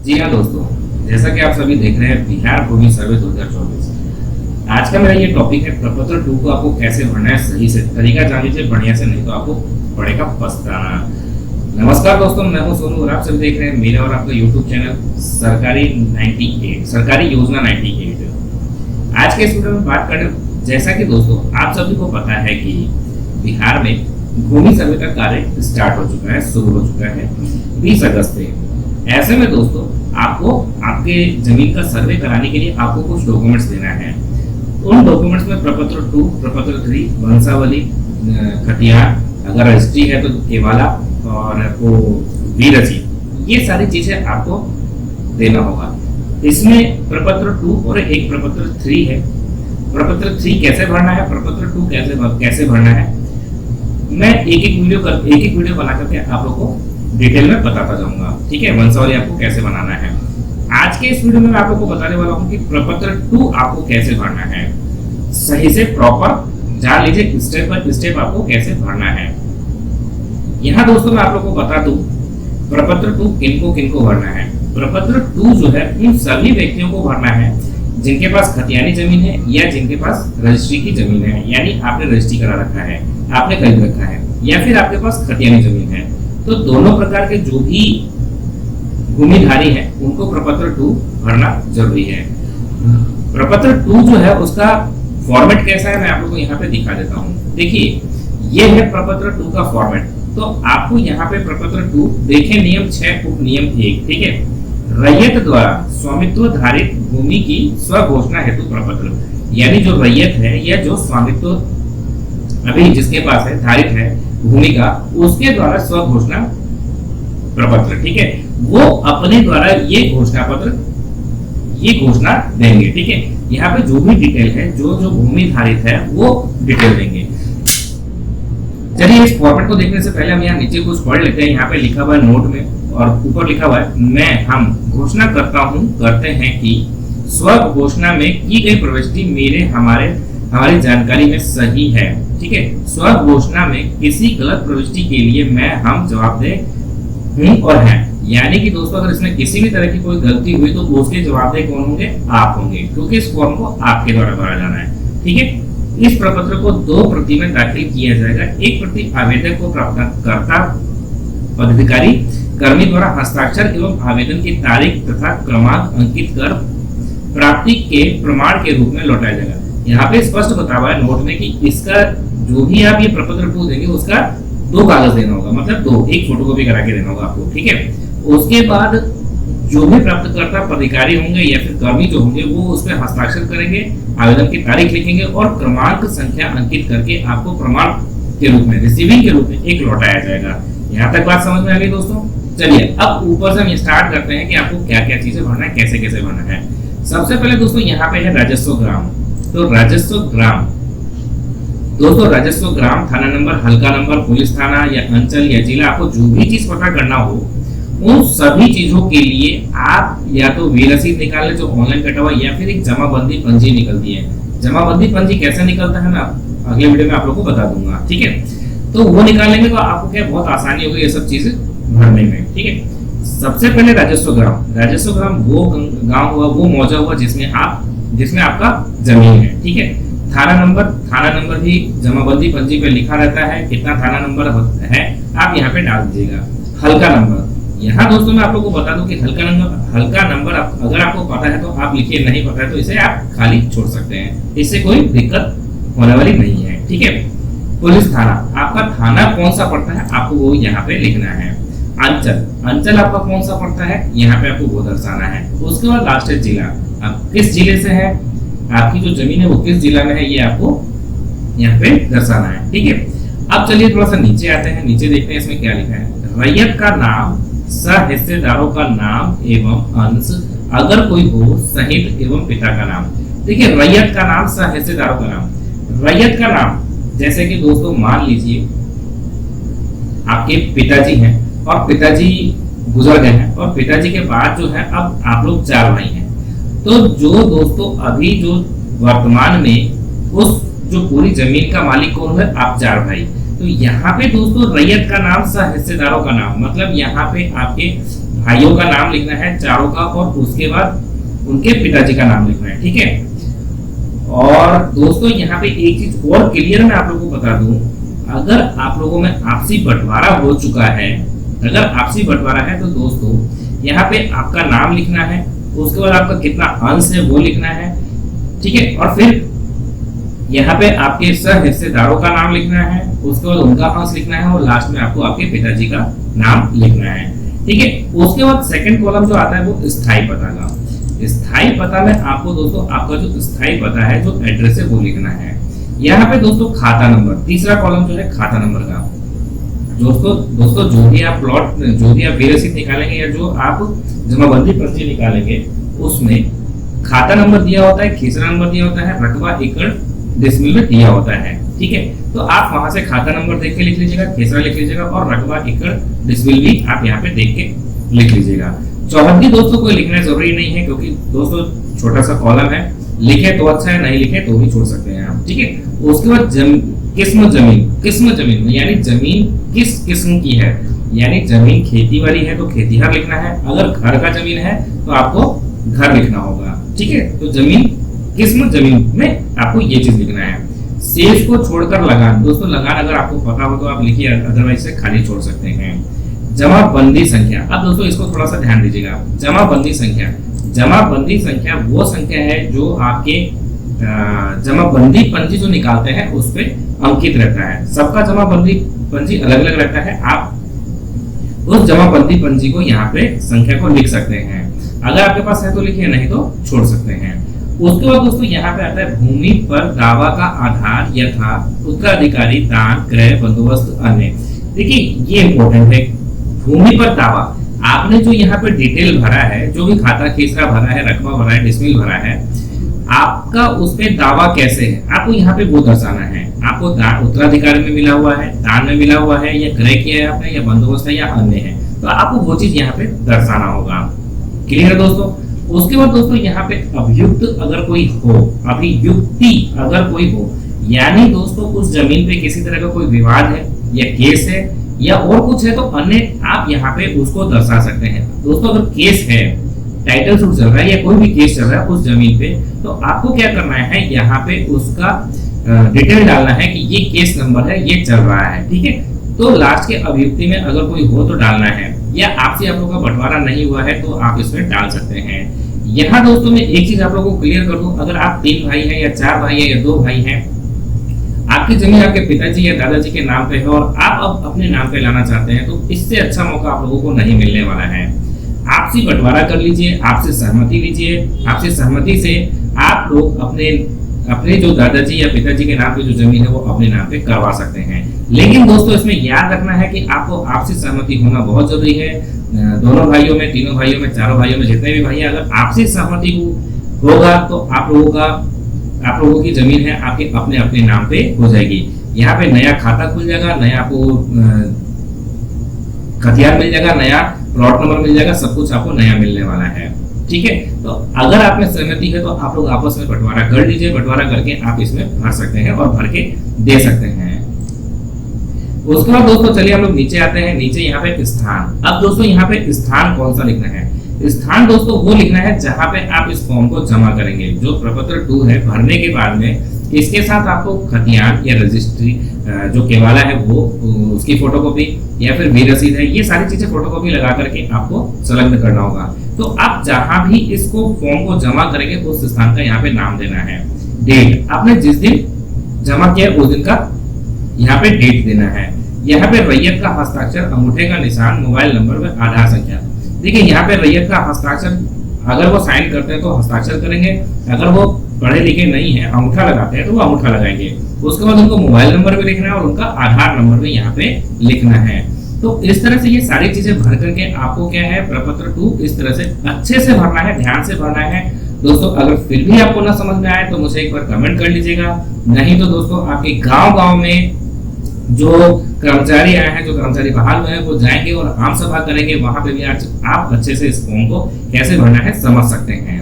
जी हाँ दोस्तों, जैसा कि आप सभी देख रहे हैं बिहार भूमि सर्वे 2024। आज का मेरा ये टॉपिक है प्रपत्र 2 को आपको कैसे भरना है सही से। तरीका जान लीजिए बढ़िया से, नहीं तो आपको पड़ेगा पछताना। नमस्कार दोस्तों, मैं हूं सोनू और आप सभी देख रहे हैं मेरा और आपका यूट्यूब चैनल सरकारी योजना 98। आज के इस वीडियो में बात करें, जैसा कि दोस्तों आप सभी को पता है कि बिहार में भूमि सर्वे का कार्य स्टार्ट हो चुका है, शुरू हो चुका है 20 अगस्त से। ऐसे में दोस्तों आपको आपके जमीन का सर्वे कराने के लिए आपको कुछ डॉक्यूमेंट्स देना है। उन डॉक्यूमेंट्स में प्रपत्र 2, प्रपत्र 3, वंशावली, खतियान, अगर रजिस्ट्री है तो केवाला और आपको वीरसी, ये सारी चीजें आपको देना होगा। इसमें प्रपत्र 2 और एक प्रपत्र 3 है। प्रपत्र 3 कैसे भरना है, प्रपत्र 2 कैसे भरना है, मैं एक एक वीडियो बना करके आप लोगों को डिटेल में बताता जाऊंगा। ठीक है, वंशावली आपको कैसे बनाना है। आज के इस वीडियो में मैं आप लोगों को बताने वाला हूं कि प्रपत्र 2 आपको कैसे भरना है, सही से प्रॉपर जान लीजिए, स्टेप बाय स्टेप आपको कैसे भरना है। यहाँ दोस्तों मैं आप लोगों को बता दूं प्रपत्र 2 किनको भरना है। प्रपत्र 2 जो है उन सभी व्यक्तियों को भरना है जिनके पास खतियानी जमीन है या जिनके पास रजिस्ट्री की जमीन है, यानी आपने रजिस्ट्री करा रखा है, आपने खरीद रखा है, या फिर आपके पास खतियानी जमीन है। तो दोनों प्रकार के जो भी भूमिधारी हैं उनको प्रपत्र 2 भरना जरूरी है। प्रपत्र 2 जो है उसका फॉर्मेट कैसा है मैं आप लोगों को यहाँ पे दिखा देता हूँ। देखिए ये है प्रपत्र 2 का फॉर्मेट। तो आपको यहाँ पे प्रपत्र 2 देखें, नियम 6 उप नियम 1, ठीक है, रैयत द्वारा स्वामित्व धारित भूमि की स्वघोषणा हेतु प्रपत्र, यानी जो रैयत है या जो स्वामित्व अभी जिसके पास है धारित है भूमि का, उसके द्वारा स्वघोषणा प्रपत्र, ठीक है, वो अपने द्वारा ये घोषणा देंगे। ठीक है, यहाँ पे जो भी डिटेल है, जो भूमि धारित है वो डिटेल देंगे। चलिए इस फॉर्मेट को देखने से पहले हम यहाँ नीचे कुछ पढ़ लेते हैं। यहाँ पे लिखा हुआ है नोट में और ऊपर लिखा हुआ है हम घोषणा करते हैं कि स्व घोषणा में की गई प्रविष्टि हमारी जानकारी में सही है। ठीक है, स्व घोषणा में किसी गलत प्रविष्टि के लिए हम जवाबदेह हूं और हैं। यानी कि दोस्तों अगर इसमें किसी भी तरह की कोई गलती हुई तो उसके जवाबदेह कौन होंगे, आप होंगे, क्योंकि इस फॉर्म को आपके द्वारा भरा जाना है। ठीक है, इस प्रपत्र को 2 प्रति में दाखिल किया जाएगा। एक प्रति आवेदक को प्राप्तकर्ता पदाधिकारी कर्मी द्वारा हस्ताक्षर एवं आवेदन की तारीख तथा क्रमांक अंकित कर प्राप्ति के प्रमाण के रूप में लौटाया जाएगा। यहाँ पे स्पष्ट बता हुआ है नोट में कि इसका जो भी आप ये प्रपत्र 2 देंगे उसका 2 कागज देना होगा, मतलब 2, एक फोटोकॉपी करा के देना होगा आपको। ठीक है, उसके बाद जो भी प्राप्तकर्ता पदाधिकारी होंगे या फिर कर्मी जो होंगे वो उस पर हस्ताक्षर करेंगे, आवेदन की तारीख लिखेंगे और क्रमांक संख्या अंकित करके आपको प्रमाण के रूप में, रिसीविंग के रूप में एक लौटाया जाएगा। यहाँ तक बात समझ में आ गई दोस्तों। चलिए अब ऊपर से हम स्टार्ट करते हैं कि आपको क्या क्या चीजें भरना है, कैसे कैसे भरना है। सबसे पहले दोस्तों यहाँ पे है राजस्व ग्राम। तो राजस्व ग्राम दोस्तों, राजस्व ग्राम, थाना नंबर, हल्का नंबर, पुलिस थाना या अंचल या जिला, आपको जो भी चीज पता करना हो उन सभी चीजों के लिए आप या तो वे रसीद निकाल लें जो ऑनलाइन कटा हुआ, या फिर एक जमाबंदी पंजी निकलती है। जमाबंदी पंजी कैसे निकलता है मैं अगले वीडियो में आप लोग को बता दूंगा। ठीक है, तो वो निकाल लेंगे तो आपको क्या बहुत आसानी होगी ये सब चीजें भरने में। ठीक है, सबसे पहले राजस्व ग्राम वो गांव हुआ, वो मौजा हुआ जिसमें आपका जमीन है। ठीक है, थाना नंबर भी जमाबंदी पंजी पे लिखा रहता है, कितना थाना नंबर है आप यहाँ पे डाल दीजिएगा। हल्का नंबर, यहाँ दोस्तों मैं आप लोगों को बता दूं कि हल्का नंबर अगर आपको पता है तो आप लिखिए, नहीं पता है तो इसे आप खाली छोड़ सकते हैं, इससे कोई दिक्कत होने वाली नहीं है। ठीक है, पुलिस थाना, आपका थाना कौन सा पड़ता है आपको वो यहाँ पे लिखना है। अंचल आपका कौन सा पड़ता है यहाँ पे आपको वो दर्शाना है। उसके बाद लास्ट है जिला, आप किस जिले से है, आपकी जो जमीन है वो किस जिला में है ये आपको यहाँ पे दर्शाना है। ठीक है, अब चलिए थोड़ा सा नीचे आते हैं, नीचे देखते हैं इसमें क्या लिखा है। रैयत का नाम, सह हिस्सेदारों का नाम एवं अंश अगर कोई हो, सहित एवं पिता का नाम। देखिए रैयत का नाम, सह हिस्सेदारों का नाम। रैयत का नाम जैसे कि दोस्तों मान लीजिए आपके पिताजी हैं और पिताजी गुजर गए हैं और पिताजी के बाद जो है अब आप लोग 4 भाई हैं। तो जो दोस्तों अभी जो वर्तमान में उस जो पूरी जमीन का मालिक कौन है, आप 4 भाई। तो यहाँ पे दोस्तों रैयत का नाम, सह हिस्सेदारों का नाम, मतलब यहाँ पे आपके भाइयों का नाम लिखना है चारों का, और उसके बाद उनके पिताजी का नाम लिखना है, ठीक है। और दोस्तों यहाँ पे एक चीज और क्लियर मैं आप लोगों को बता दूं, अगर आप लोगों में आपसी बंटवारा हो चुका है, अगर आपसी बंटवारा है तो दोस्तों यहाँ पे आपका नाम लिखना है, उसके बाद आपका कितना अंश है वो लिखना है, ठीक है। और फिर यहाँ पे आपके सह हिस्सेदारों का नाम लिखना है, उसके बाद उनका अंश लिखना है, और लास्ट में आपको आपके पिताजी का नाम लिखना है, ठीक है। उसके बाद सेकंड कॉलम जो आता है वो स्थायी पता का। स्थायी पता में आपको दोस्तों आपका जो स्थायी पता है, जो एड्रेस है वो लिखना है। यहाँ पे दोस्तों खाता नंबर, तीसरा कॉलम जो है खाता नंबर का। दोस्तों जो भी आप प्लॉट, जो भी आप वे रसीद निकालेंगे या जो आप जमाबंदी पर्ची निकालेंगे, उसमें खाता नंबर दिया होता है, खेसरा नंबर दिया होता है, रकबा एकड़ डेसिमल में दिया होता है, ठीक है। तो आप वहां से खाता नंबर देख के लिख लीजिएगा, खेसरा लिख लीजिएगा, और रकबा एकड़ डेसिमल भी आप यहाँ पे देख के लिख लीजिएगा। चौहद्दी दोस्तों कोई लिखना जरूरी नहीं है, क्योंकि दोस्तों छोटा सा कॉलम है, लिखे तो अच्छा है, नहीं लिखे तो भी छोड़ सकते हैं आप, ठीक है। उसके बाद किस्म जमीन यानी जमीन किस किस्म की है, यानी जमीन खेती वाली है तो खेतीहर लिखना है, अगर घर का जमीन है तो आपको घर लिखना होगा, ठीक है। तो किस्म जमीन में आपको ये चीज लिखना है। शेष को छोड़कर लगान, दोस्तों लगान अगर आपको पता हो तो आप लिखिए, अदरवाइज से खाली छोड़ सकते हैं। जमाबंदी संख्या, अब दोस्तों इसको थोड़ा सा ध्यान दीजिएगा। जमाबंदी संख्या वो संख्या है जो आपके जमाबंदी पंजी जो निकालते हैं उस पे अंकित रहता है। सबका जमाबंदी पंजी अलग अलग रहता है, आप उस जमाबंदी पंजी को यहाँ पे संख्या को लिख सकते हैं। अगर आपके पास है तो लिखिए, नहीं तो छोड़ सकते हैं। उसके बाद दोस्तों यहाँ पे आता है भूमि पर दावा का आधार यथा उत्तराधिकारी, दान, क्रय, बंदोबस्त, अन्य। देखिए ये इंपॉर्टेंट है, भूमि पर दावा। आपने जो यहाँ पे डिटेल भरा है, जो भी खाता खेसरा भरा है, रकबा भरा है, डिसमिल भरा है, आपका उस पे दावा कैसे है आपको यहाँ पे वो दर्शाना है। आपको उत्तराधिकारी में मिला हुआ है, दान में मिला हुआ है, या क्रय किया है आपने, या बंदोबस्त है, या अन्य है, तो आपको वो चीज यहाँ पे दर्शाना होगा। क्लियर है दोस्तों। उसके बाद दोस्तों यहाँ पे अभियुक्त अगर कोई हो, अभियुक्ति अगर कोई हो, यानी दोस्तों उस जमीन पे किसी तरह का कोई विवाद है या केस है या और कुछ है, तो अन्य आप यहाँ पे उसको दर्शा सकते हैं। दोस्तों अगर केस है, टाइटल सूट चल रहा है या कोई भी केस चल रहा है उस जमीन पे, तो आपको क्या करना है, यहाँ पे उसका डिटेल डालना है कि ये केस नंबर है, ये चल रहा है, ठीक है। तो लास्ट के अभियुक्ति में अगर कोई हो तो डालना है, या आपसे आप लोगों का बंटवारा नहीं हुआ है तो आप इसमें डाल सकते हैं। यहाँ दोस्तों मैं एक चीज आप लोगों को क्लियर कर दूं, अगर आप 3 भाई हैं या 4 भाई हैं या 2 भाई हैं, आपकी जमीन आपके पिताजी या दादाजी के नाम पे है और आप अब अपने नाम पे लाना चाहते हैं, तो इससे अच्छा मौका आप लोगों को नहीं मिलने वाला है। आपसी बंटवारा कर लीजिए, आपसे सहमति लीजिए, आपसे सहमति से आप लोग अपने जो दादाजी या पिताजी के नाम पे जो जमीन है वो अपने नाम पे करवा सकते हैं। लेकिन दोस्तों इसमें याद रखना है कि आपको आपसी सहमति होना बहुत जरूरी है। दोनों भाइयों में, तीनों भाइयों में, चारों भाइयों में, जितने भी भाई हैं, अगर आपसी सहमति होगा तो आप लोगों की जमीन है आपके अपने अपने नाम पे हो जाएगी। यहाँ पे नया खाता खुल जाएगा, नया आपको खतियान मिल जाएगा, नया प्लॉट नंबर मिल जाएगा, सब कुछ आपको नया मिलने वाला है, ठीक है। तो अगर आप में सहमति है तो आप लोग आपस में बंटवारा कर लीजिए, बंटवारा करके आप इसमें भर सकते हैं और भर के दे सकते हैं। उसके बाद दोस्तों चलिए हम लोग नीचे आते हैं। नीचे यहाँ पे स्थान। अब दोस्तों यहाँ पे स्थान कौन सा लिखना है? स्थान दोस्तों वो लिखना है जहां पे आप इस फॉर्म को जमा करेंगे। जो प्रपत्र 2 है, भरने के बाद में इसके साथ आपको खतियान या रजिस्ट्री जो केवाला है वो उसकी फोटोकॉपी या फिर वी रसीद है, ये सारी चीजें फोटोकॉपी लगा करके आपको संलग्न करना होगा। तो आप जहां भी इसको फॉर्म को जमा करेंगे उस स्थान का यहाँ पे नाम देना है। डेट आपने जिस दिन जमा किया उस दिन का यहाँ पे डेट देना है। यहाँ पे रैयत का हस्ताक्षर, अंगूठे का निशान, मोबाइल नंबर व आधार संख्या। देखिए यहाँ पे रैयत का हस्ताक्षर अगर वो साइन करते हैं तो हस्ताक्षर करेंगे, अगर वो पढ़े लिखे नहीं है, अंगूठा लगाते हैं तो वो अंगूठा लगाएंगे। उसके बाद उनको मोबाइल नंबर भी लिखना है और उनका आधार नंबर भी यहाँ पे लिखना है। तो इस तरह से ये सारी चीजें भर करके आपको क्या है, प्रपत्र 2 इस तरह से अच्छे से भरना है, ध्यान से भरना है। दोस्तों अगर फिर भी आपको ना समझ में आए तो मुझे एक बार कमेंट कर लीजिएगा, नहीं तो दोस्तों आपके गांव में जो कर्मचारी आए हैं, जो कर्मचारी बहाल हुए हैं, वो जाएंगे और आम सभा करेंगे, वहां पे भी आज आप अच्छे से इस फॉर्म को कैसे भरना है समझ सकते हैं।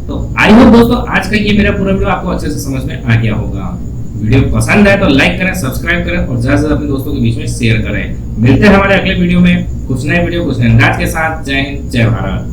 तो आई होप दोस्तों आज का ये मेरा पूरा वीडियो आपको अच्छे से समझ में आ गया होगा। वीडियो पसंद आए तो लाइक करें, सब्सक्राइब करें और ज्यादा से ज्यादा अपने दोस्तों के बीच में शेयर करें। मिलते हैं हमारे अगले वीडियो में। कुछ नए वीडियो कुछ नए अंदाज के साथ। जय हिंद, जय भारत।